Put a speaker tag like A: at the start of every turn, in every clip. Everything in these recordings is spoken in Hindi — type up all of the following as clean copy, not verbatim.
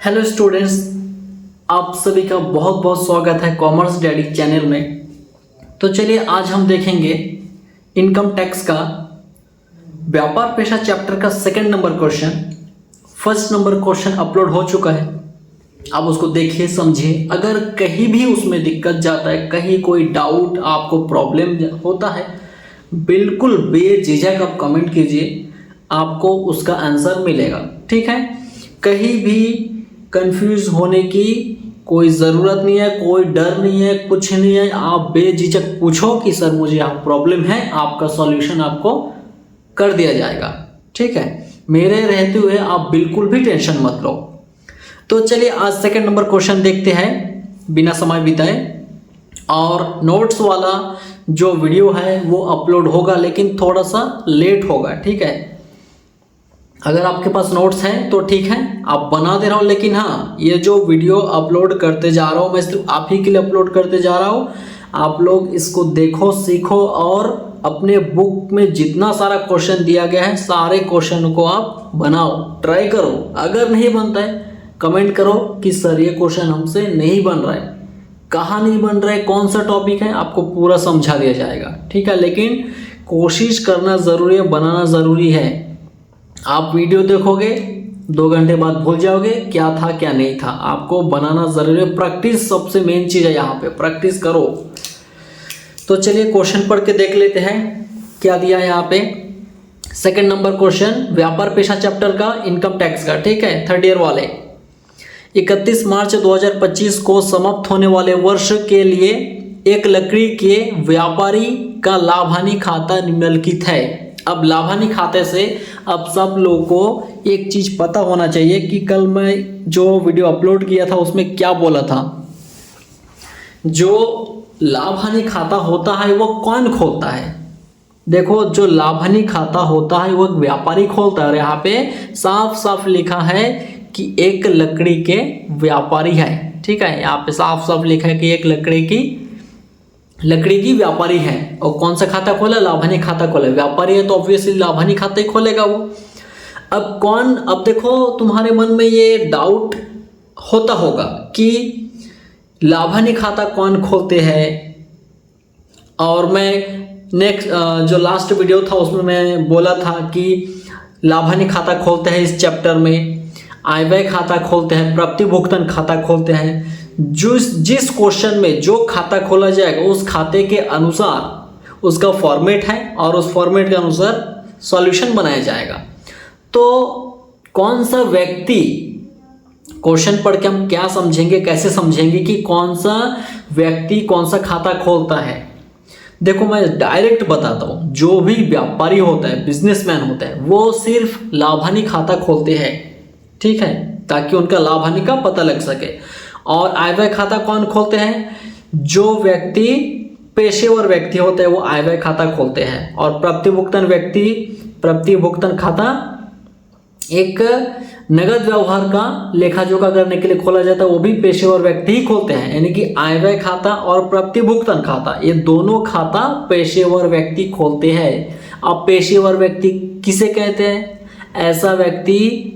A: हेलो स्टूडेंट्स, आप सभी का बहुत बहुत स्वागत है कॉमर्स डैडी चैनल में। तो चलिए आज हम देखेंगे इनकम टैक्स का व्यापार पेशा चैप्टर का second number question. First number question upload हो चुका है, आप उसको देखिए समझिए। अगर कहीं भी उसमें दिक्कत जाता है, कहीं कोई डाउट आपको प्रॉब्लम होता है, बिल्कुल बेझिझक आप कमेंट कीजिए, आपको उसका आंसर मिलेगा। ठीक है, कहीं भी कंफ्यूज होने की कोई ज़रूरत नहीं है, कोई डर नहीं है, कुछ नहीं है। आप बेझिझक पूछो कि सर मुझे यहाँ प्रॉब्लम है, आपका सॉल्यूशन आपको कर दिया जाएगा। ठीक है, मेरे रहते हुए आप बिल्कुल भी टेंशन मत लो। तो चलिए आज सेकंड नंबर क्वेश्चन देखते हैं बिना समय बिताए। और नोट्स वाला जो वीडियो है वो अपलोड होगा, लेकिन थोड़ा सा लेट होगा। ठीक है, अगर आपके पास नोट्स हैं तो ठीक है, आप बना दे रहा हूँ, लेकिन हाँ, ये जो वीडियो अपलोड करते जा रहा हूँ मैं सिर्फ आप ही के लिए अपलोड करते जा रहा हूँ। आप लोग इसको देखो, सीखो और अपने बुक में जितना सारा क्वेश्चन दिया गया है सारे क्वेश्चन को आप बनाओ, ट्राई करो। अगर नहीं बनता है कमेंट करो कि सर ये क्वेश्चन हमसे नहीं बन रहा है, कहाँ नहीं बन रहा है, कौन सा टॉपिक है, आपको पूरा समझा दिया जाएगा। ठीक है, लेकिन कोशिश करना ज़रूरी है, बनाना ज़रूरी है। आप वीडियो देखोगे 2 घंटे बाद भूल जाओगे क्या था क्या नहीं था। आपको बनाना जरूरी है, प्रैक्टिस सबसे मेन चीज़ है, यहाँ पे प्रैक्टिस करो। तो चलिए क्वेश्चन पढ़ के देख लेते हैं क्या दिया है यहाँ पे। सेकंड नंबर क्वेश्चन व्यापार पेशा चैप्टर का इनकम टैक्स का। ठीक है, थर्ड ईयर वाले। 31 मार्च 2025 को समाप्त होने वाले वर्ष के लिए एक लकड़ी के व्यापारी का लाभानी खाता निम्नलिखित है। अब लाभानी खाते से अब सब लोगों को एक चीज़ पता होना चाहिए कि कल मैं जो वीडियो अपलोड किया था उसमें क्या बोला था। जो लाभानी खाता होता है वो कौन खोलता है? देखो, जो लाभानी खाता होता है वो व्यापारी खोलता है, और यहाँ पे साफ साफ लिखा है कि एक लकड़ी के व्यापारी है। ठीक है, यहाँ पे साफ साफ लिखा है कि एक लकड़ी की व्यापारी है। और कौन सा खाता खोला? लाभानी खाता खोला। व्यापारी है तो ऑब्वियसली लाभानी खाता ही खोलेगा वो। अब देखो, तुम्हारे मन में ये डाउट होता होगा कि लाभानी खाता कौन खोलते हैं। और मैं नेक्स्ट जो लास्ट वीडियो था उसमें मैं बोला था कि लाभानी खाता खोलते हैं इस चैप्टर में, आय व्यय खाता खोलते हैं, प्राप्ति भुगतान खाता खोलते हैं। जिस क्वेश्चन में जो खाता खोला जाएगा उस खाते के अनुसार उसका फॉर्मेट है और उस फॉर्मेट के अनुसार सॉल्यूशन बनाया जाएगा। तो कौन सा व्यक्ति, क्वेश्चन पढ़ के हम क्या समझेंगे, कैसे समझेंगे कि कौन सा व्यक्ति कौन सा खाता खोलता है। देखो, मैं डायरेक्ट बताता हूँ, जो भी व्यापारी होता है, बिजनेसमैन होता है, वो सिर्फ लाभानी खाता खोलते हैं। ठीक है, ताकि उनका लाभानी का पता लग सके। और आय व्यय खाता कौन खोलते हैं? जो व्यक्ति पेशेवर व्यक्ति होते हैं वो आय व्यय खाता खोलते हैं। और प्राप्ति भुगतान खाता एक नगद व्यवहार का लेखा जोखा करने के लिए खोला जाता है, वो भी पेशेवर व्यक्ति ही खोलते हैं। यानी कि आय व्यय खाता और प्राप्ति भुगतान खाता, ये दोनों खाता पेशेवर व्यक्ति खोलते हैं। अब पेशेवर व्यक्ति किसे कहते हैं? ऐसा व्यक्ति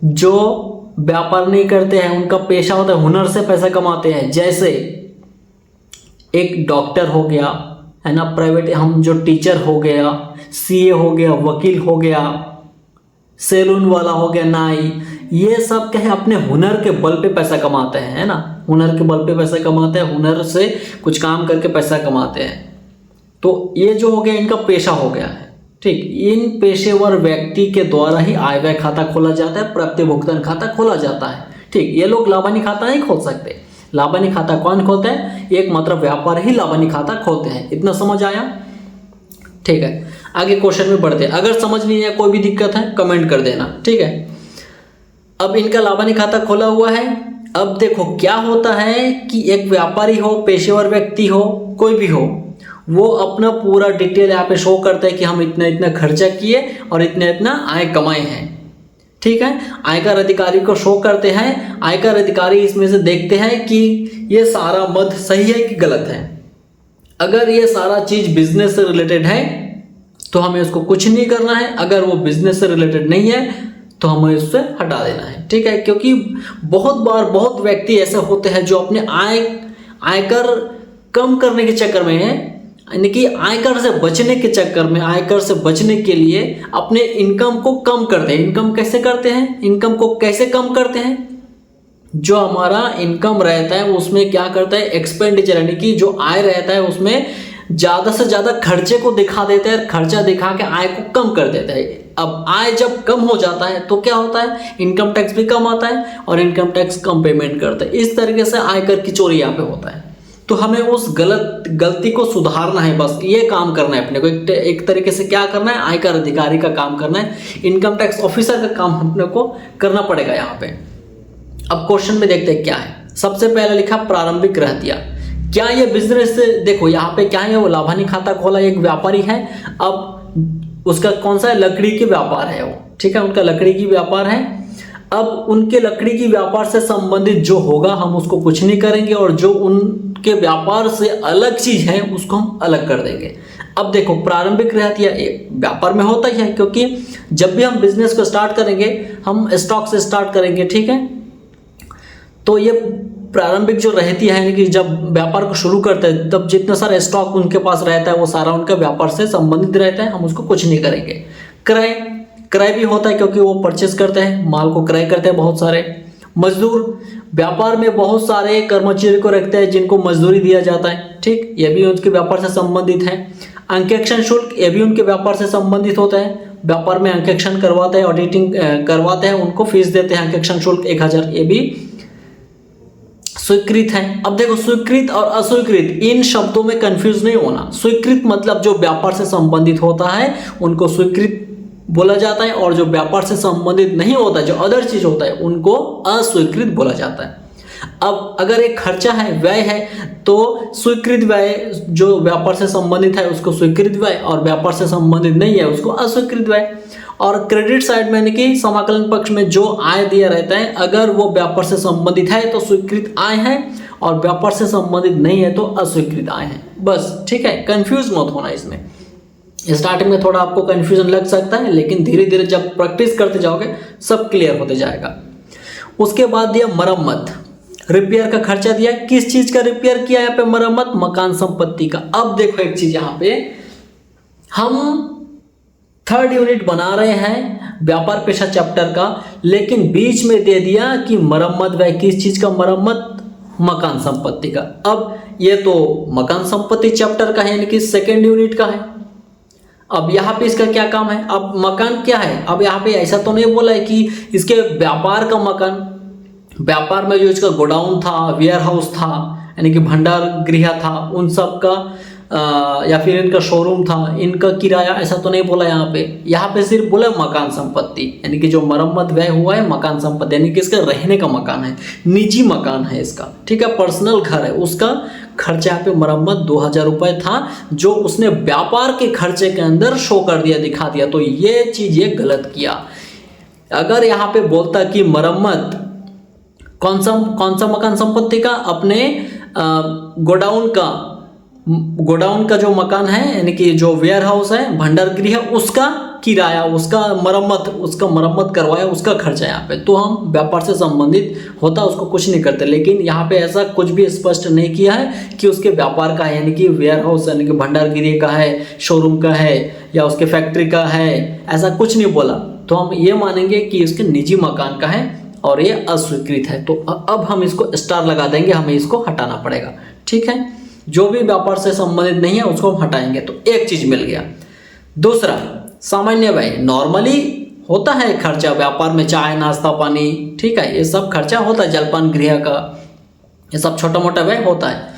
A: जो व्यापार नहीं करते हैं, उनका पेशा होता है हुनर से पैसा कमाते हैं। जैसे एक डॉक्टर हो गया, है ना, प्राइवेट, हम जो टीचर हो गया, सीए हो गया, वकील हो गया, सैलून वाला हो गया, नाई, ये सब क्या है, अपने हुनर के बल पे पैसा कमाते हैं, है ना, हुनर के बल पे पैसा कमाते हैं, हुनर से कुछ काम करके पैसा कमाते हैं। तो ये जो हो गया इनका पेशा हो गया है। ठीक, इन पेशेवर व्यक्ति के द्वारा ही आय व्यय खाता खोला जाता है, प्राप्ति भुगतान खाता खोला जाता है। ठीक, ये लोग लाभानी खाता नहीं खोल सकते। लाभानी खाता कौन खोलता है? एकमात्र व्यापार ही लाभानी खाता खोलते हैं। इतना समझ आया? ठीक है, आगे क्वेश्चन में बढ़ते हैं। अगर समझ नहीं है, कोई भी दिक्कत है, कमेंट कर देना। ठीक है, अब इनका लाभानी खाता खोला हुआ है। अब देखो क्या होता है कि एक व्यापारी हो, पेशेवर व्यक्ति हो, कोई भी हो, वो अपना पूरा डिटेल यहाँ पे शो करता है कि हम इतना इतना खर्चा किए और इतना इतना आय कमाए हैं। ठीक है, आयकर अधिकारी को शो करते हैं। आयकर अधिकारी इसमें से देखते हैं कि ये सारा मद सही है कि गलत है। अगर ये सारा चीज बिजनेस से रिलेटेड है तो हमें उसको कुछ नहीं करना है। अगर वो बिजनेस से रिलेटेड नहीं है तो हमें उससे हटा देना है, ठीक है। क्योंकि बहुत बार बहुत व्यक्ति ऐसे होते हैं जो अपने आयकर कम करने के चक्कर में है, यानी कि आयकर से बचने के चक्कर में, आयकर से बचने के लिए अपने इनकम को कम करते हैं। इनकम कैसे करते हैं? इनकम को कैसे कम करते हैं? जो हमारा इनकम रहता है उसमें क्या करता है, एक्सपेंडिचर यानी कि जो आय रहता है उसमें ज़्यादा से ज़्यादा खर्चे को दिखा देता है, खर्चा दिखा के आय को कम कर देता है। अब आय जब कम हो जाता है तो क्या होता है, इनकम टैक्स भी कम आता है और इनकम टैक्स कम पेमेंट करता है। इस तरीके से आयकर की चोरी यहाँ पे होता है। तो हमें उस गलती को सुधारना है, बस ये काम करना है अपने को। एक तरीके से क्या करना है, आयकर अधिकारी का काम करना है, इनकम टैक्स ऑफिसर का काम अपने को करना पड़ेगा यहाँ पे। अब क्वेश्चन में देखते हैं क्या है। सबसे पहले लिखा प्रारंभिक रहतिया। क्या ये बिजनेस, देखो यहाँ पे क्या है, वो लाभानी खाता खोला, एक व्यापारी है। अब उसका कौन सा है, लकड़ी की व्यापार है वो, ठीक है, उनका लकड़ी की व्यापार है। अब उनके लकड़ी की व्यापार से संबंधित जो होगा हम उसको कुछ नहीं करेंगे, और जो उनके व्यापार से अलग चीज है उसको हम अलग कर देंगे। अब देखो प्रारंभिक रहतिया व्यापार में होता ही है, क्योंकि जब भी हम बिजनेस को स्टार्ट करेंगे हम स्टॉक से स्टार्ट करेंगे, ठीक है। तो ये प्रारंभिक जो रहती है कि जब व्यापार को शुरू करते हैं तब जितना सारा स्टॉक उनके पास रहता है वो सारा उनका व्यापार से संबंधित रहता है, हम उसको कुछ नहीं करेंगे। क्रय भी होता है क्योंकि वो परचेस करते हैं, माल को क्रय करते हैं बहुत सारे। मजदूर, व्यापार में बहुत सारे कर्मचारी को रखते हैं जिनको मजदूरी दिया जाता है, ठीक, ये भी उनके व्यापार से संबंधित है। अंकेक्षण शुल्क, ये भी उनके व्यापार से संबंधित होता है। व्यापार में अंकेक्षण करवाते हैं, ऑडिटिंग करवाते हैं, उनको फीस देते हैं, अंकेक्षण शुल्क 1000, ये भी स्वीकृत है। अब देखो स्वीकृत और अस्वीकृत, इन शब्दों में कंफ्यूज नहीं होना। स्वीकृत मतलब जो व्यापार से संबंधित होता है उनको स्वीकृत बोला जाता है, और जो व्यापार से संबंधित नहीं होता, जो अदर चीज होता है, उनको अस्वीकृत बोला जाता है। अब अगर एक खर्चा है, व्यय है, तो स्वीकृत व्यय जो व्यापार से संबंधित है उसको स्वीकृत व्यय, और व्यापार से संबंधित नहीं है उसको अस्वीकृत व्यय। और क्रेडिट साइड में यानी कि समाकलन पक्ष में जो आय दिया रहता है, अगर वो व्यापार से संबंधित है तो स्वीकृत आय है, और व्यापार से संबंधित नहीं है तो अस्वीकृत आय है। बस, ठीक है, कंफ्यूज मत होना इसमें। स्टार्टिंग में थोड़ा आपको कंफ्यूजन लग सकता है, लेकिन धीरे धीरे जब प्रैक्टिस करते जाओगे सब क्लियर होते जाएगा। उसके बाद दिया मरम्मत, रिपेयर का खर्चा दिया। किस चीज का रिपेयर किया यहाँ पे, मरम्मत, मकान संपत्ति का। अब देखो एक चीज यहाँ पे, हम 3rd यूनिट बना रहे हैं व्यापार पेशा चैप्टर का, लेकिन बीच में दे दिया कि मरम्मत व्यय, किस चीज का मरम्मत, मकान संपत्ति का। अब ये तो मकान संपत्ति चैप्टर का है, यानी कि 2nd यूनिट का है। अब यहाँ पे इसका क्या काम है, अब मकान क्या है, अब यहाँ पे ऐसा तो नहीं बोला है कि इसके व्यापार का मकान, व्यापार में जो इसका गोडाउन था, वेयर हाउस था, यानी कि भंडार गृह था, उन सब का या फिर इनका शोरूम था, इनका किराया, ऐसा तो नहीं बोला यहाँ पे। यहाँ पे सिर्फ बोला मकान संपत्ति, यानी कि जो मरम्मत व्यय हुआ है मकान संपत्ति, यानी कि इसका रहने का मकान है, निजी मकान है इसका, ठीक है, पर्सनल घर है, उसका खर्चा यहाँ पे मरम्मत 2000 रुपये था, जो उसने व्यापार के खर्चे के अंदर शो कर दिया, दिखा दिया। तो ये चीज ये गलत किया। अगर यहाँ पे बोलता कि मरम्मत कौन सा मकान संपत्ति का, अपने गोडाउन का जो मकान है, यानी कि जो वेयर हाउस है, भंडार गृह, उसका किराया, उसका मरम्मत करवाया, उसका खर्चा यहाँ पे। तो हम व्यापार से संबंधित होता उसको कुछ नहीं करते, लेकिन यहाँ पे ऐसा कुछ भी स्पष्ट नहीं किया है कि उसके व्यापार का है, यानी कि वेयर हाउस यानी कि भंडार गृह का है, शोरूम का है, या उसके फैक्ट्री का है, ऐसा कुछ नहीं बोला। तो हम ये मानेंगे कि उसके निजी मकान का है और ये अस्वीकृत है। तो अब हम इसको स्टार लगा देंगे, हमें इसको हटाना पड़ेगा, ठीक है। जो भी व्यापार से संबंधित नहीं है उसको हम हटाएंगे, तो एक चीज मिल गया। दूसरा, सामान्य व्यय, नॉर्मली होता है खर्चा व्यापार में, चाय नाश्ता पानी, ठीक है, ये सब खर्चा होता है, जलपान गृह का, ये सब छोटा मोटा व्यय होता है।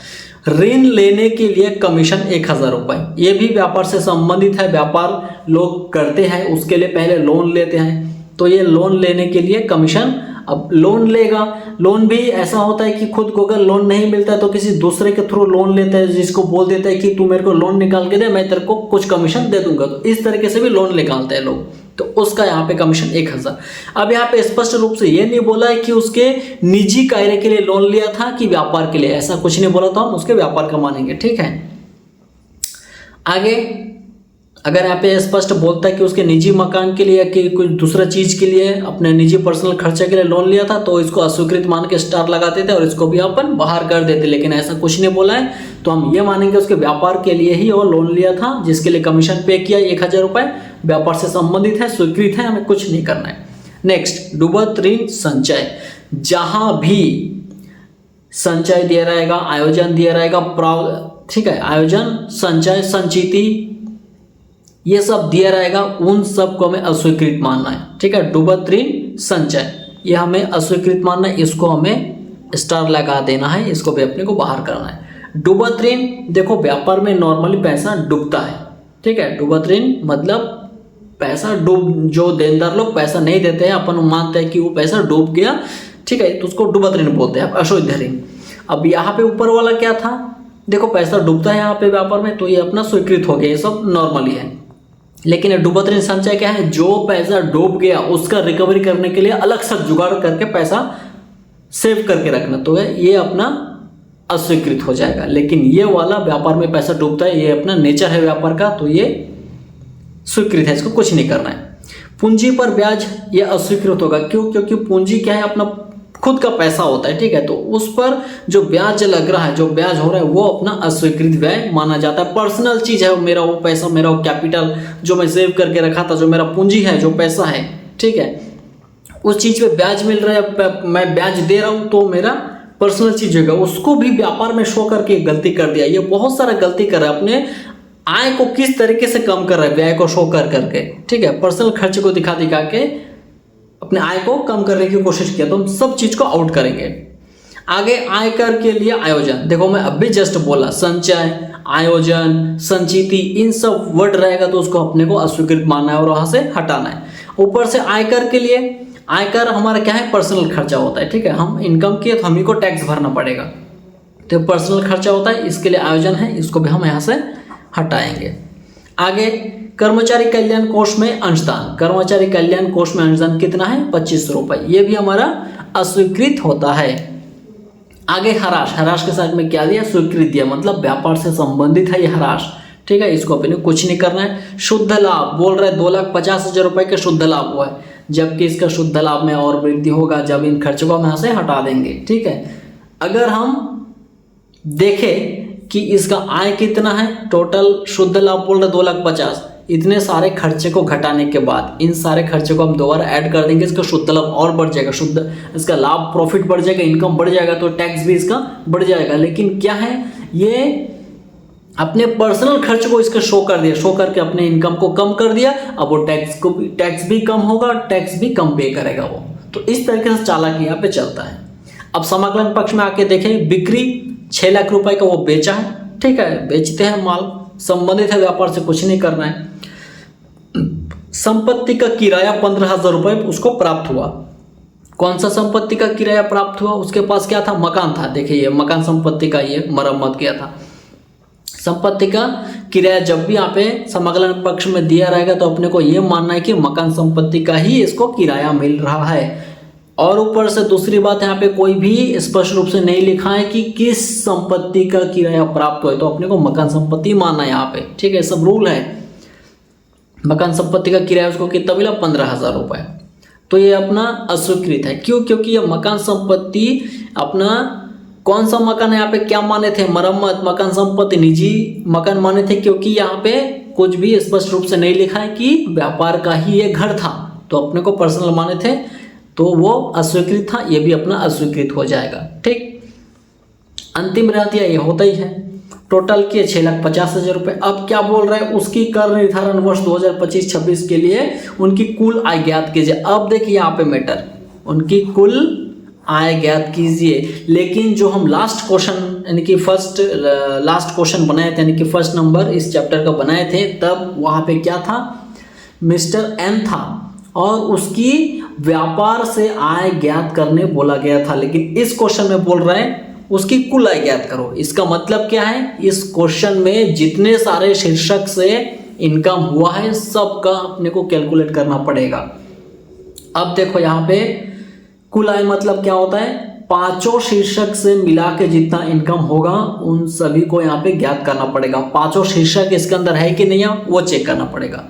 A: ऋण लेने के लिए कमीशन 1000 रुपये, ये भी व्यापार से संबंधित है, व्यापार लोग करते हैं, उसके लिए पहले लोन लेते हैं, तो ये लोन लेने के लिए कमीशन। अब लोन लेगा, लोन भी ऐसा होता है कि खुद को अगर लोन नहीं मिलता है तो किसी दूसरे के थ्रू लोन लेता है, जिसको बोल देता है कि तू मेरे को लोन निकाल के दे, मैं तेरे को कुछ कमीशन दे दूंगा। तो इस तरीके से भी लोन निकालते हैं लोग, तो उसका यहाँ पे कमीशन 1000। अब यहाँ पे स्पष्ट रूप से ये नहीं बोला है कि उसके निजी कार्य के लिए लोन लिया था कि व्यापार के लिए, ऐसा कुछ नहीं बोला, तो हम उसके व्यापार का मानेंगे, ठीक है। आगे अगर यहाँ पे स्पष्ट बोलता है कि उसके निजी मकान के लिए कि कुछ दूसरा चीज़ के लिए अपने निजी पर्सनल खर्चे के लिए लोन लिया था, तो इसको अस्वीकृत मान के स्टार लगाते थे और इसको भी अपन बाहर कर देते। लेकिन ऐसा कुछ नहीं बोला है, तो हम ये मानेंगे उसके व्यापार के लिए ही वो लोन लिया था, जिसके लिए कमीशन पे किया 1000 रुपये, व्यापार से संबंधित है, स्वीकृत है, हमें कुछ नहीं करना है। नेक्स्ट, डूबत ऋण संचय, जहां भी संचय दिया रहेगा, आयोजन दिया रहेगा, ठीक है, आयोजन, संचय, संचिति, ये सब दिया रहेगा, उन सब को हमें अस्वीकृत मानना है। ठीक है, डूबत ऋण संचय ये हमें अस्वीकृत मानना है, इसको हमें स्टार लगा देना है, इसको भी अपने को बाहर करना है। डूबत ऋण, देखो व्यापार में नॉर्मली पैसा डूबता है। ठीक है, डूबत ऋण मतलब पैसा डूब, जो देनदार लोग पैसा नहीं देते हैं, अपन मानते हैं कि वो पैसा डूब गया, ठीक है, तो उसको डूबत ऋण बोलते हैं, अशुद्ध ऋण। अब यहाँ पे ऊपर वाला क्या था, देखो पैसा डूबता है यहाँ पे व्यापार में, तो ये अपना स्वीकृत हो गया, ये सब नॉर्मली है। लेकिन डूबत ऋण संचय क्या है, जो पैसा डूब गया उसका रिकवरी करने के लिए अलग से जुगाड़ करके पैसा सेव करके रखना, तो ये अपना अस्वीकृत हो जाएगा। लेकिन ये वाला व्यापार में पैसा डूबता है, ये अपना नेचर है व्यापार का, तो ये स्वीकृत है, इसको कुछ नहीं करना है। पूंजी पर ब्याज ये अस्वीकृत होगा, क्यों? क्योंकि पूंजी क्या है, अपना खुद का पैसा होता है। ठीक है, तो उस पर जो ब्याज लग रहा है, जो ब्याज हो रहा है, वो अपना अस्वीकृत व्यय माना जाता है। पर्सनल चीज है मेरा, वो पैसा, मेरा वो कैपिटल जो मैं सेव करके रखा था, जो मेरा पूंजी है, जो पैसा है, ठीक है, उस चीज पे ब्याज मिल रहा है, मैं ब्याज दे रहा हूं, तो मेरा पर्सनल चीज होगा, उसको भी व्यापार में शो करके गलती कर दिया। ये बहुत सारा गलती कर रहा है, अपने आय को किस तरीके से कम कर रहा है, व्यय को शो कर करके। ठीक है, पर्सनल खर्च को दिखा दिखा के अपने आय को कम करने की कोशिश किया, तो हम सब चीज को आउट करेंगे। आगे आयकर के लिए आयोजन, देखो मैं अभी जस्ट बोला, संचय, आयोजन, संचिति, इन सब वर्ड रहेगा तो उसको अपने को अस्वीकृत मानना है और वहां से हटाना है। ऊपर से आयकर के लिए, आयकर हमारा क्या है, पर्सनल खर्चा होता है। ठीक है, हम इनकम किए तो हम ही को टैक्स भरना पड़ेगा, तो पर्सनल खर्चा होता है, इसके लिए आयोजन है, इसको भी हम यहाँ से हटाएंगे। आगे कर्मचारी कल्याण कोष में अंशदान, कर्मचारी कल्याण कोष में अंशदान कितना है, 25 रुपये, ये भी हमारा अस्वीकृत होता है। आगे हराश, हराश के साथ में क्या दिया, स्वीकृत दिया, मतलब व्यापार से संबंधित है ये हराश। ठीक है, इसको अपने कुछ नहीं करना है। शुद्ध लाभ बोल रहे 2,50,000 रुपये के शुद्ध लाभ हुआ है, जबकि इसका शुद्ध लाभ में और वृद्धि होगा जब इन खर्चों को हम यहाँ से हटा देंगे। ठीक है, अगर हम देखें कि इसका आय कितना है, टोटल शुद्ध लाभ बोल रहे 2,50,000, इतने सारे खर्चे को घटाने के बाद इन सारे खर्चे को हम दोबारा ऐड कर देंगे, इसका शुद्ध लाभ और बढ़ जाएगा, शुद्ध इसका लाभ, प्रॉफिट बढ़ जाएगा, इनकम बढ़ जाएगा, तो टैक्स भी इसका बढ़ जाएगा। लेकिन क्या है, ये अपने पर्सनल खर्च को इसका शो कर दिया, शो करके अपने इनकम को कम कर दिया। अब वो टैक्स भी कम होगा, टैक्स भी कम पे करेगा वो, तो इस तरीके से चालाकी यहाँ पे चलता है। अब समाकलन पक्ष में आके देखें, बिक्री 6 लाख रुपए का वो बेचा है। ठीक है, बेचते हैं माल, संबंधित है व्यापार से, कुछ नहीं करना है। संपत्ति का किराया 15,000 रुपये उसको प्राप्त हुआ। कौन सा संपत्ति का किराया प्राप्त हुआ, उसके पास क्या था, मकान था। देखिए ये मकान संपत्ति का ये मरम्मत किया था। संपत्ति का किराया जब भी यहाँ पे समाकलन पक्ष में दिया रहेगा तो अपने को ये मानना है कि मकान संपत्ति का ही इसको किराया मिल रहा है। और ऊपर से दूसरी बात, यहाँ पे कोई भी स्पष्ट रूप से नहीं लिखा है कि किस संपत्ति का किराया प्राप्त हो, तो अपने को मकान संपत्ति मानना है यहाँ पे। ठीक है, सब रूल है। मकान संपत्ति का किराया उसको कितना मिला, 15,000 रुपये, तो ये अपना अस्वीकृत है। क्यों? क्योंकि ये मकान संपत्ति अपना कौन सा मकान है, यहाँ पे क्या माने थे, मरम्मत, मकान संपत्ति, निजी मकान माने थे, क्योंकि यहाँ पे कुछ भी स्पष्ट रूप से नहीं लिखा है कि व्यापार का ही ये घर था, तो अपने को पर्सनल माने थे, तो वो अस्वीकृत था, ये भी अपना अस्वीकृत हो जाएगा। ठीक, अंतिम रहतिया ये होता ही है। टोटल किए 6,50,000 रुपये। अब क्या बोल रहा है, उसकी कर निर्धारण वर्ष 2025-26 के लिए उनकी कुल आय ज्ञात कीजिए। अब देखिए यहाँ पे मैटर, उनकी कुल आय ज्ञात कीजिए। लेकिन जो हम लास्ट क्वेश्चन यानी कि लास्ट क्वेश्चन बनाए थे, यानी कि फर्स्ट नंबर इस चैप्टर का बनाए थे, तब वहाँ पे क्या था, मिस्टर एन था और उसकी व्यापार से आय ज्ञात करने बोला गया था। लेकिन इस क्वेश्चन में बोल रहा है उसकी कुल आय ज्ञात करो। इसका मतलब क्या है, इस क्वेश्चन में जितने सारे शीर्षक से इनकम हुआ है सबका अपने को कैलकुलेट करना पड़ेगा। अब देखो यहाँ पे कुल आय मतलब क्या होता है, पांचों शीर्षक से मिला के जितना इनकम होगा उन सभी को यहाँ पे ज्ञात करना पड़ेगा। पांचों शीर्षक इसके अंदर है कि नहीं है वो चेक करना पड़ेगा।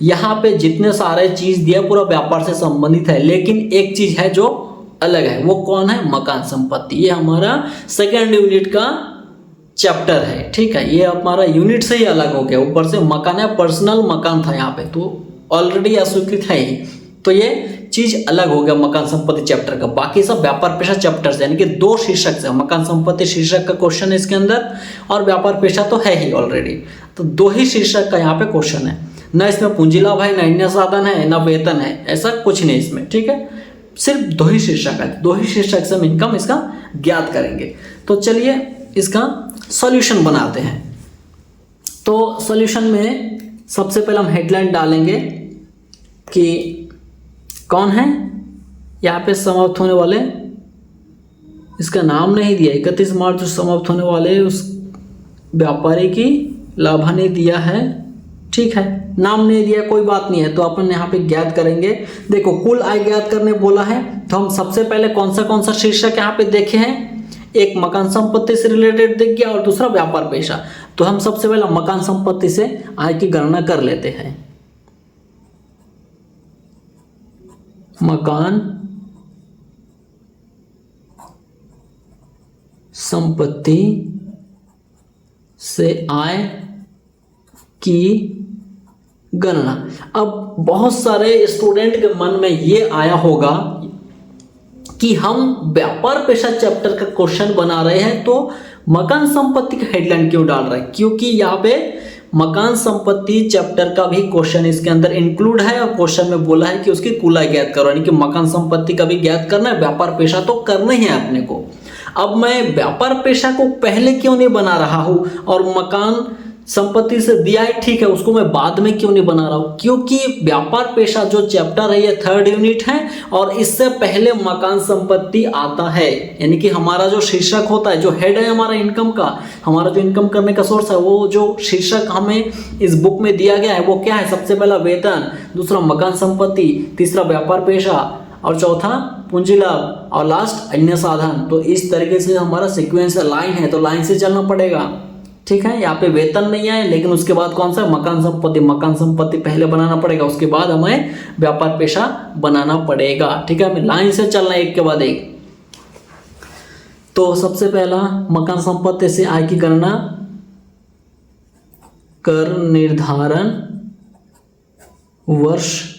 A: यहाँ पे जितने सारे चीज दिया पूरा व्यापार से संबंधित है, लेकिन एक चीज है जो अलग है, वो कौन है? मकान संपत्ति। ये हमारा सेकेंड यूनिट का चैप्टर है, ठीक है। ये हमारा यूनिट से ही अलग हो गया, ऊपर से मकान है, पर्सनल मकान था यहाँ पे तो ऑलरेडी अस्वीकृत है ही, तो ये चीज अलग हो गया मकान संपत्ति चैप्टर का। बाकी सब व्यापार पेशा चैप्टर से, यानी कि 2 शीर्षक से, मकान संपत्ति शीर्षक का क्वेश्चन है इसके अंदर और व्यापार पेशा तो है ही ऑलरेडी, तो 2 ही शीर्षक का यहाँ पे क्वेश्चन है। न इसमें पूंजी लाभ है, न अन्य साधन है, न वेतन है, ऐसा कुछ नहीं इसमें, ठीक है। सिर्फ 2 ही शीर्षक है, 2 ही शीर्षक से हम इनकम इसका ज्ञात करेंगे। तो चलिए इसका सॉल्यूशन बनाते हैं। तो सॉल्यूशन में सबसे पहले हम हेडलाइन डालेंगे कि कौन है यहाँ पे समाप्त होने वाले, इसका नाम नहीं दिया, 31 मार्च जो समाप्त होने वाले उस व्यापारी की लाभानी दिया है, ठीक है। नाम नहीं दिया कोई बात नहीं है, तो अपन यहाँ पे ज्ञात करेंगे। देखो कुल आय ज्ञात करने बोला है, तो हम सबसे पहले कौन सा शीर्षक यहाँ पे देखे हैं, एक मकान संपत्ति से रिलेटेड देख गया और दूसरा व्यापार पेशा। तो हम सबसे पहले मकान संपत्ति से आय की गणना कर लेते हैं। मकान संपत्ति से आय की गणना। अब बहुत सारे स्टूडेंट के मन में ये आया होगा कि हम व्यापार पेशा चैप्टर का क्वेश्चन बना रहे हैं तो मकान संपत्ति का हेडलाइन क्यों डाल रहे हैं? क्योंकि यहाँ पे मकान संपत्ति चैप्टर का भी क्वेश्चन इसके अंदर इंक्लूड है और क्वेश्चन में बोला है कि उसकी कुल आय ज्ञात करो, यानी कि मकान संपत्ति का भी ज्ञात करना है, व्यापार पेशा तो करना ही है अपने को। अब मैं व्यापार पेशा को पहले क्यों नहीं बना रहा हूं और मकान संपत्ति से दिया है, ठीक है, उसको मैं बाद में क्यों नहीं बना रहा हूं? क्योंकि व्यापार पेशा जो चैप्टर है ये 3rd यूनिट है और इससे पहले मकान संपत्ति आता है, यानी कि हमारा जो शीर्षक होता है, जो हेड है हमारा इनकम का, हमारा जो इनकम करने का सोर्स है, वो जो शीर्षक हमें इस बुक में दिया गया है वो क्या है? सबसे पहला वेतन, दूसरा मकान संपत्ति, तीसरा व्यापार पेशा और चौथा पूंजी लाभ और लास्ट अन्य साधन। तो इस तरीके से हमारा सीक्वेंस लाइन है, तो लाइन से चलना पड़ेगा, ठीक है। यहाँ पे वेतन नहीं आए, लेकिन उसके बाद कौन सा? मकान संपत्ति। मकान संपत्ति पहले बनाना पड़ेगा, उसके बाद हमें व्यापार पेशा बनाना पड़ेगा, ठीक है। हमें लाइन से चलना एक के बाद एक। तो सबसे पहला मकान संपत्ति से आय की गणना, कर निर्धारण वर्ष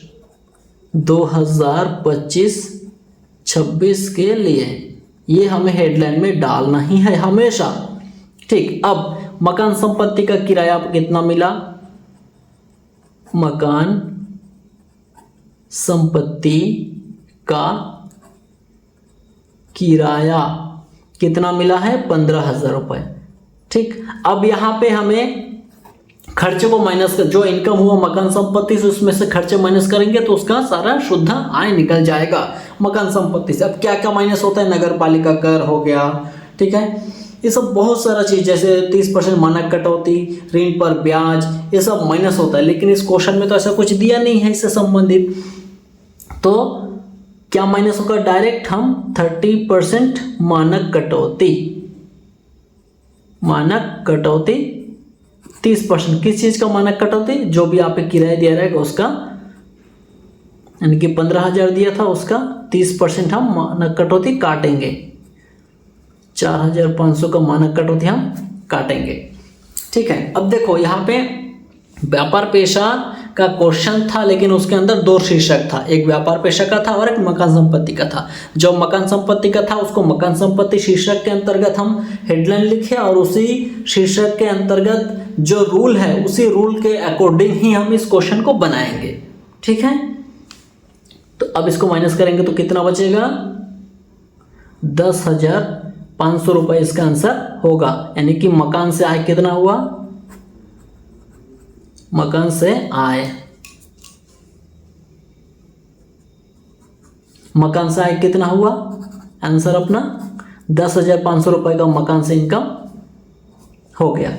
A: 2025-26 के लिए, ये हमें हेडलाइन में डालना ही है हमेशा, ठीक। अब मकान संपत्ति का किराया कितना मिला? मकान संपत्ति का किराया कितना मिला है? 15,000 रुपये, ठीक। अब यहाँ पे हमें खर्चे को माइनस कर, जो इनकम हुआ मकान संपत्ति से उसमें से खर्चे माइनस करेंगे तो उसका सारा शुद्ध आय निकल जाएगा मकान संपत्ति से। अब क्या क्या माइनस होता है? नगर पालिका कर हो गया, ठीक है, ये सब बहुत सारा चीज, जैसे 30% मानक कटौती, ऋण पर ब्याज, ये सब माइनस होता है। लेकिन इस क्वेश्चन में तो ऐसा कुछ दिया नहीं है इससे संबंधित, तो क्या माइनस होगा? डायरेक्ट हम 30% मानक कटौती, मानक कटौती 30%। किस चीज का मानक कटौती? जो भी आप पे किराया दिया रहेगा उसका, यानी कि 15,000 दिया था उसका 30% हम मानक कटौती काटेंगे, 4,500 का मानक कटौती हम काटेंगे, ठीक है। अब देखो यहाँ पे व्यापार पेशा का क्वेश्चन था, लेकिन उसके अंदर 2 शीर्षक था, एक व्यापार पेशा का था और एक मकान संपत्ति का था। जो मकान संपत्ति का था उसको मकान संपत्ति शीर्षक के अंतर्गत हम हेडलाइन लिखे और उसी शीर्षक के अंतर्गत जो रूल है उसी रूल के अकॉर्डिंग ही हम इस क्वेश्चन को बनाएंगे, ठीक है। तो अब इसको माइनस करेंगे तो कितना बचेगा? 10,500 रुपये इसका आंसर होगा, यानी कि मकान से आय कितना हुआ? मकान से आय, मकान से आय कितना हुआ? आंसर अपना 10,500 रुपये का मकान से इनकम हो गया।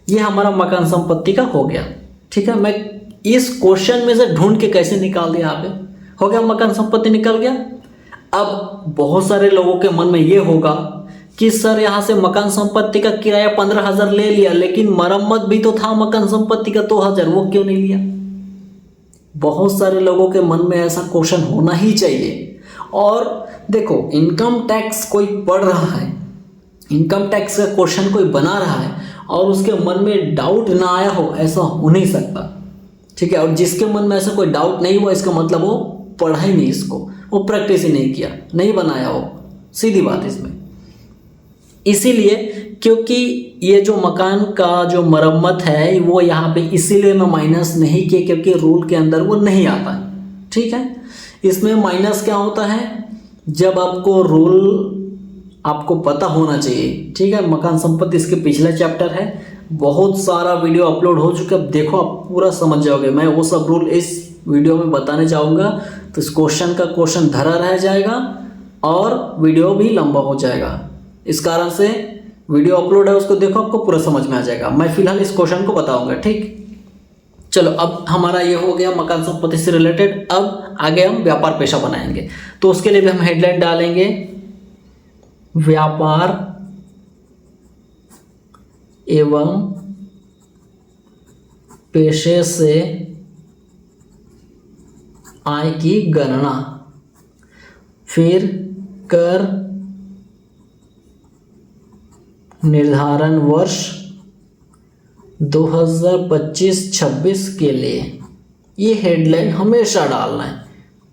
A: ये हमारा मकान संपत्ति का हो गया, ठीक है। मैं इस क्वेश्चन में से ढूंढ के कैसे निकाल दिया? यहाँ पे हो गया, मकान संपत्ति निकल गया। अब बहुत सारे लोगों के मन में ये होगा कि सर यहाँ से मकान संपत्ति का किराया 15,000 ले लिया, लेकिन मरम्मत भी तो था मकान संपत्ति का 2,000, वो क्यों नहीं लिया? बहुत सारे लोगों के मन में ऐसा क्वेश्चन होना ही चाहिए। और देखो, इनकम टैक्स कोई पढ़ रहा है, इनकम टैक्स का क्वेश्चन कोई बना रहा है और उसके मन में डाउट ना आया हो, ऐसा हो नहीं सकता, ठीक है। और जिसके मन में ऐसा कोई डाउट नहीं हुआ, इसका मतलब वो पढ़ा ही नहीं इसको, वो प्रैक्टिस ही नहीं किया, नहीं बनाया हो, सीधी बात इसमें। इसीलिए क्योंकि ये जो मकान का जो मरम्मत है वो यहाँ पे इसीलिए मैं माइनस नहीं किया क्योंकि रूल के अंदर वो नहीं आता है, ठीक है। इसमें माइनस क्या होता है, जब आपको रूल आपको पता होना चाहिए, ठीक है। मकान संपत्ति इसके पिछला चैप्टर है, बहुत सारा वीडियो अपलोड हो चुका है, अब देखो आप पूरा समझ जाओगे। मैं वो सब रूल इस वीडियो में बताने जाऊँगा तो इस क्वेश्चन धरा रह जाएगा और वीडियो भी लंबा हो जाएगा। इस कारण से वीडियो अपलोड है, उसको देखो, आपको पूरा समझ में आ जाएगा। मैं फिलहाल इस क्वेश्चन को बताऊंगा, ठीक। चलो, अब हमारा ये हो गया मकान संपत्ति से रिलेटेड। अब आगे हम व्यापार पेशा बनाएंगे, तो उसके लिए भी हम हेडलाइन डालेंगे व्यापार एवं पेशे से आय की गणना, फिर कर निर्धारण वर्ष 2025-26 के लिए। ये हेडलाइन हमेशा डालना है,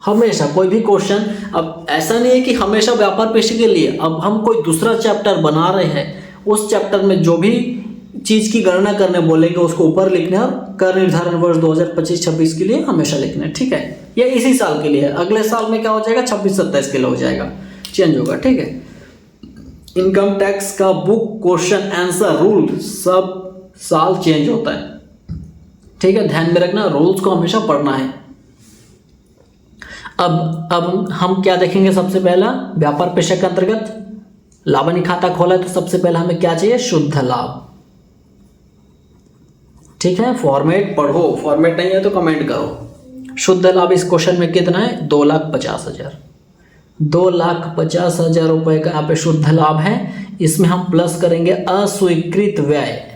A: हमेशा। कोई भी क्वेश्चन, अब ऐसा नहीं है कि हमेशा व्यापार पेशे के लिए, अब हम कोई दूसरा चैप्टर बना रहे हैं, उस चैप्टर में जो भी चीज़ की गणना करने बोलेंगे उसको ऊपर लिखना है, और कर निर्धारण वर्ष 2025-26 के लिए हमेशा लिखना है, ठीक है। ये इसी साल के लिए है, अगले साल में क्या हो जाएगा, 26-27 के लिए हो जाएगा, चेंज होगा, ठीक है। इनकम टैक्स का बुक, क्वेश्चन आंसर, रूल सब साल चेंज होता है, ठीक है। ध्यान में रखना, रूल्स को हमेशा पढ़ना है। अब हम क्या देखेंगे, सबसे पहला व्यापार पेशा के अंतर्गत लाभनी खाता खोला है तो सबसे पहला हमें क्या चाहिए, शुद्ध लाभ, ठीक है। फॉर्मेट पढ़ो, फॉर्मेट नहीं है तो कमेंट करो। शुद्ध लाभ इस क्वेश्चन में कितना है, 2,50,000, 2,50,000 रुपए का यहाँ पे शुद्ध लाभ है। इसमें हम प्लस करेंगे अस्वीकृत व्यय।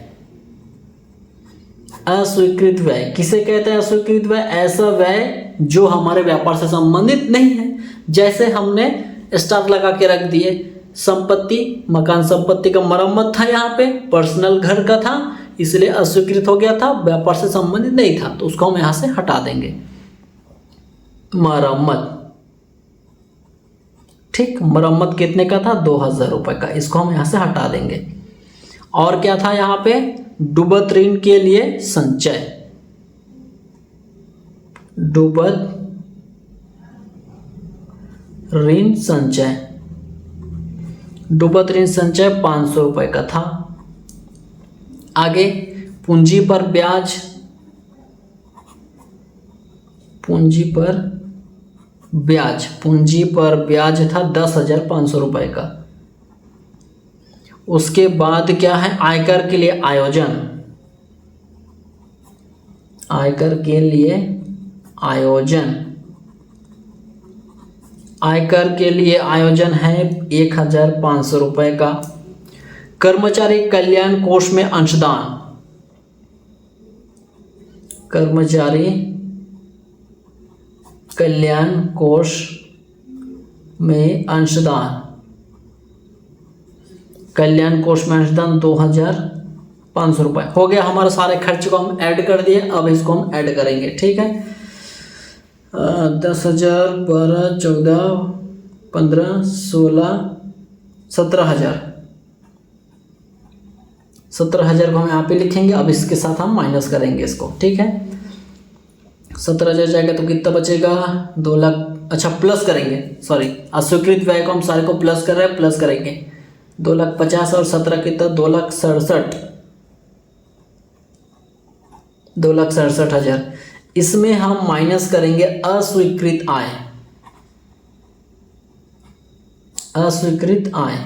A: अस्वीकृत व्यय किसे कहते हैं, अस्वीकृत व्यय ऐसा व्यय जो हमारे व्यापार से संबंधित नहीं है। जैसे हमने स्टार लगा के रख दिए, संपत्ति, मकान संपत्ति का मरम्मत था, यहाँ पे पर्सनल घर का था, इसलिए अस्वीकृत हो गया था, व्यापार से संबंधित नहीं था, तो उसको हम यहाँ से हटा देंगे, मरम्मत, ठीक। मरम्मत कितने का था, 2,000 रुपए का, इसको हम यहाँ से हटा देंगे। और क्या था यहाँ पे, डूबत ऋण के लिए संचय, डूबत ऋण संचय, डूबत ऋण संचय 500 रुपए का था। आगे पूंजी पर ब्याज, पूंजी पर ब्याज, पूंजी पर ब्याज था 10,500 रुपए का। उसके बाद क्या है, आयकर के लिए आयोजन, आयकर के लिए आयोजन, आयकर के लिए आयोजन है 1,500 रुपए का। कर्मचारी कल्याण कोष में अंशदान, कर्मचारी कल्याण कोष में अंशदान, कल्याण कोष में अंशदान 2,500 रुपये हो गया। हमारे सारे खर्च को हम ऐड कर दिए, अब इसको हम ऐड करेंगे, ठीक है। 10,000, 12, 14, 15, 16, 17,000, 17,000 को हम यहाँ पे लिखेंगे। अब इसके साथ हम माइनस करेंगे इसको, ठीक है। 17,000 जाएगा तो कितना बचेगा, 2 लाख, अच्छा प्लस करेंगे, सॉरी, अस्वीकृत व्यय को हम सारे को प्लस कर रहे हैं, प्लस करेंगे 2,50,000 और 17 कितना, 2,67,000, 2,67,000। इसमें हम माइनस करेंगे अस्वीकृत आय, अस्वीकृत आय।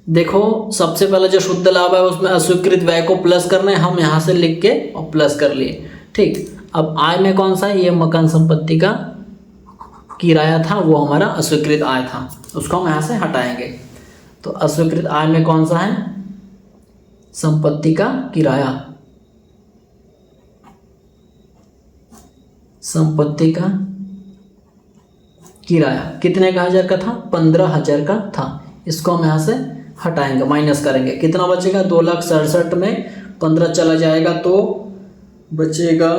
A: देखो सबसे पहले जो शुद्ध लाभ है उसमें अस्वीकृत व्यय को प्लस करना है, हम यहाँ से लिख के और प्लस कर लिए, ठीक। अब आय में कौन सा है, ये मकान संपत्ति का किराया था वो हमारा अस्वीकृत आय था, उसको हम यहाँ से हटाएंगे। तो अस्वीकृत आय में कौन सा है? संपत्ति का किराया, संपत्ति का किराया कितने का? 1000 का था, 15,000 का था। इसको हम यहाँ से हटाएंगे, माइनस करेंगे। कितना बचेगा? 2,67,000 में 15 चला जाएगा तो बचेगा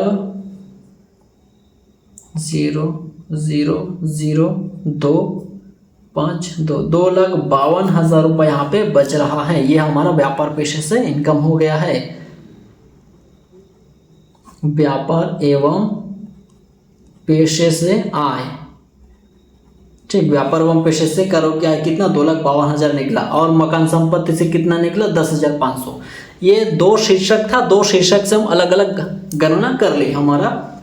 A: 0,0,0,2,5,2 2,52,000 रुपये यहाँ पे बच रहा है। ये हमारा व्यापार पेशे से इनकम हो गया है। व्यापार एवं पेशे से आय, ठीक, व्यापार एवं पेशे से करो क्या है, कितना? 2,52,000 निकला। और मकान संपत्ति से कितना निकला? 10,500। ये दो शीर्षक था, दो शीर्षक से हम अलग अलग गणना कर ली हमारा।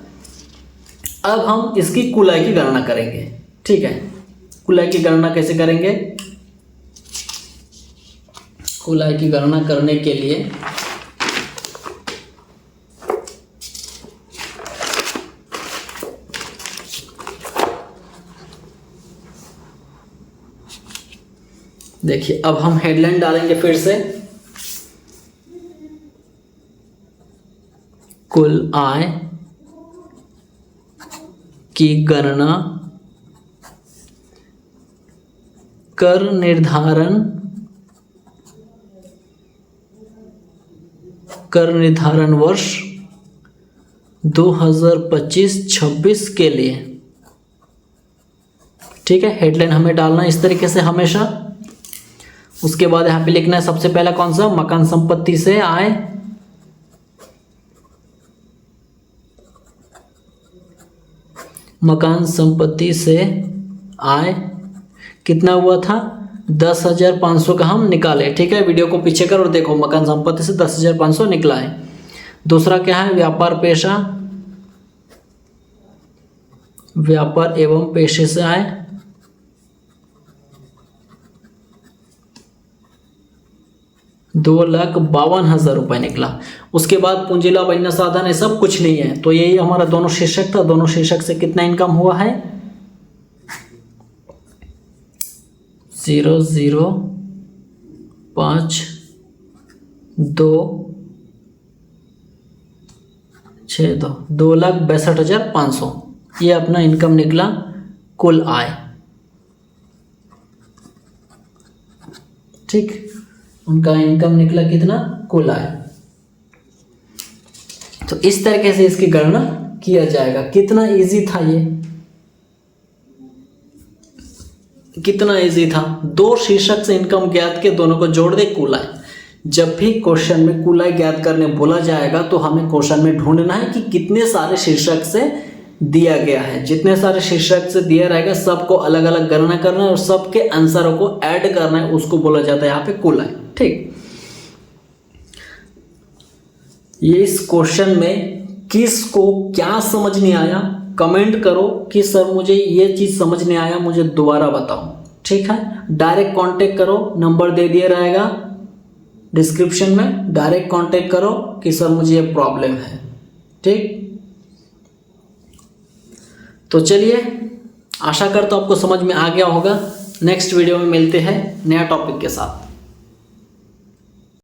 A: अब हम इसकी कुल आय की गणना करेंगे, ठीक है। कुल आय की गणना कैसे करेंगे? कुल आय की गणना करने के लिए देखिए, अब हम हेडलाइन डालेंगे फिर से, कुल आय की गणना कर निर्धारण वर्ष 2025-26 के लिए, ठीक है। हेडलाइन हमें डालना इस तरीके से हमेशा। उसके बाद यहाँ पे लिखना है सबसे पहला कौन सा? मकान संपत्ति से आय, मकान संपत्ति से आय कितना हुआ था? 10,500 का हम निकाले, ठीक है। वीडियो को पीछे कर और देखो, मकान संपत्ति से 10,500 निकला है। दूसरा क्या है? व्यापार पेशा, व्यापार एवं पेशे से आय 2,52,000 रुपये निकला। उसके बाद पूंजी लाभ अन्य साधन है, सब कुछ नहीं है। तो यही हमारा दोनों शीर्षक था। दोनों शीर्षक से कितना इनकम हुआ है? 0,0,5,2,6,2 2,62,500 ये अपना इनकम निकला, कुल आय, ठीक। उनका इनकम निकला कितना? कुल आय। तो इस तरीके से इसकी गणना किया जाएगा। कितना इजी था ये, कितना इजी था। दो शीर्षक से इनकम ज्ञात के, दोनों को जोड़ दे, कुल आय। जब भी क्वेश्चन में कुल आय ज्ञात करने बोला जाएगा तो हमें क्वेश्चन में ढूंढना है कि कितने सारे शीर्षक से दिया गया है। जितने सारे शीर्षक से दिया रहेगा सबको अलग अलग गणना करना है और सबके आंसरों को ऐड करना है, उसको बोला जाता है यहाँ पे कुल आय, ठीक। ये इस क्वेश्चन में किसको क्या समझ नहीं आया कमेंट करो कि सर मुझे ये चीज समझ नहीं आया, मुझे दोबारा बताओ, ठीक है। डायरेक्ट कांटेक्ट करो, नंबर दे दिया रहेगा डिस्क्रिप्शन में, डायरेक्ट कांटेक्ट करो कि सर मुझे ये प्रॉब्लम है, ठीक। तो चलिए, आशा करता हूं आपको समझ में आ गया होगा। नेक्स्ट वीडियो में मिलते हैं नया टॉपिक के साथ।